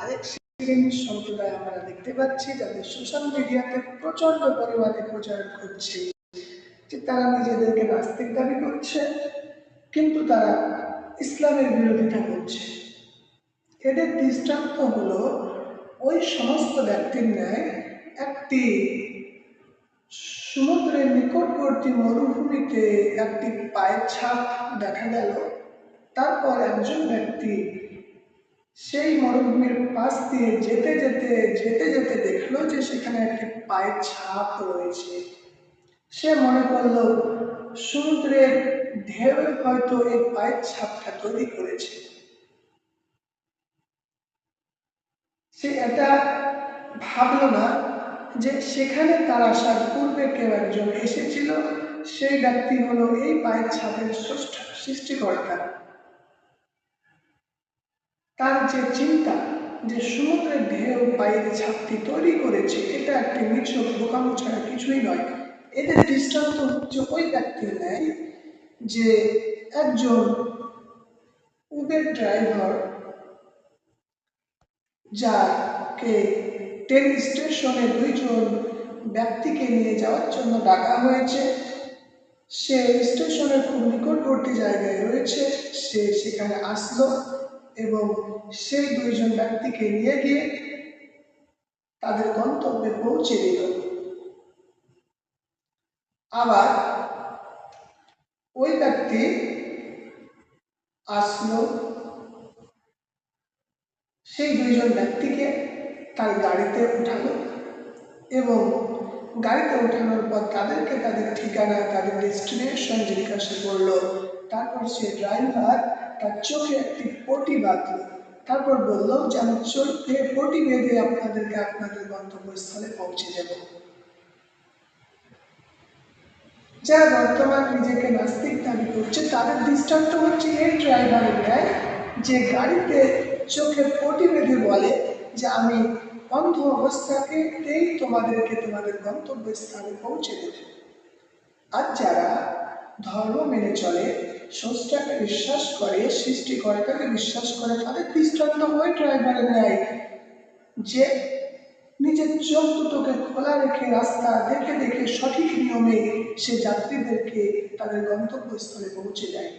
আরেক শ্রেণীর সম্প্রদায় আমরা দেখতে পাচ্ছি যাদের সোশ্যাল মিডিয়াতে প্রচন্ড পরিমাণে প্রচার করছে যে তারা নিজেদেরকে নাস্তিক দাবি করছে, কিন্তু তারা ইসলামের বিরোধিতা করছে। এদের দৃষ্টান্ত হলো ওই সমস্ত ব্যক্তির ন্যায় একটি সমুদ্রের নিকটবর্তী মরুভূমিতে একটি পায়ের ছাপ দেখা গেল। তারপর একজন ব্যক্তি সেই মরুভূমির পাশ দিয়ে যেতে যেতে যেতে যেতে দেখলো যে সেখানে একটি পায়ের ছাপ রয়েছে। সে মনে করল সমুদ্রের ঢেউ হয়তো এই পায়ের ছাপটা তৈরি করেছে। সে এটা ভাবলো না যে সেখানে তার আসার পূর্বে কেউ একজন এসেছিল, সেই ব্যক্তি হলো এই পায়ের ছাপের সৃষ্টিকর্তা। তার যে চিন্তা যে সমুদ্রের ঢেউ পায়ের ছাপটি তৈরি করেছে, এটা একটি নিছক বোকামো ছাড়া কিছুই নয়। এদের দৃষ্টান্ত হচ্ছে ওই ব্যক্তির ন্যায় যে একজন উবের ড্রাইভার যাকে ট্রেন স্টেশনে দুইজন ব্যক্তিকে নিয়ে যাওয়ার জন্য ডাকা হয়েছে। সে স্টেশনের খুব নিকটবর্তী জায়গায় রয়েছে, সে সেখানে আসলো এবং সেই দুইজন ব্যক্তিকে নিয়ে গিয়ে তাদের গন্তব্যে পৌঁছে দিল। আবার ওই ব্যক্তি আসলো, সেই দুইজন ব্যক্তিকে তার গাড়িতে উঠালো এবং গাড়িতে ওঠানোর পর তাদেরকে তাদের ঠিকানা, তাদের ডেস্টিনেশন জিজ্ঞাসা করলো। তারপর সে ড্রাইভার তার চোখে একটি পটি বাঁধল। তারপর বলল যে আমি চোখে পটি বেঁধে আপনাদেরকে আপনাদের গন্তব্যস্থলে পৌঁছে দেব। যারা বর্তমান নিজেকে নাস্তিক দাবি করছে তাদের দৃষ্টান্ত হচ্ছে এই ড্রাইভারের ন্যায়, যে গাড়িতে চোখে পটি বেঁধে বলে যে আমি অন্ধ অবস্থাতেই তোমাদেরকে তোমাদের গন্তব্যস্থানে পৌঁছে দেবে। আর যারা ধর্ম মেনে চলে, স্রষ্টাকে বিশ্বাস করে, সৃষ্টিকর্তাকে বিশ্বাস করে, তাদের দৃষ্টান্ত ওই ড্রাইভারের ন্যায় যে নিজের চোখ দুটোকে খোলা রেখে রাস্তা দেখে দেখে সঠিক নিয়মে সে যাত্রীদেরকে তাদের গন্তব্যস্থলে পৌঁছে দেয়।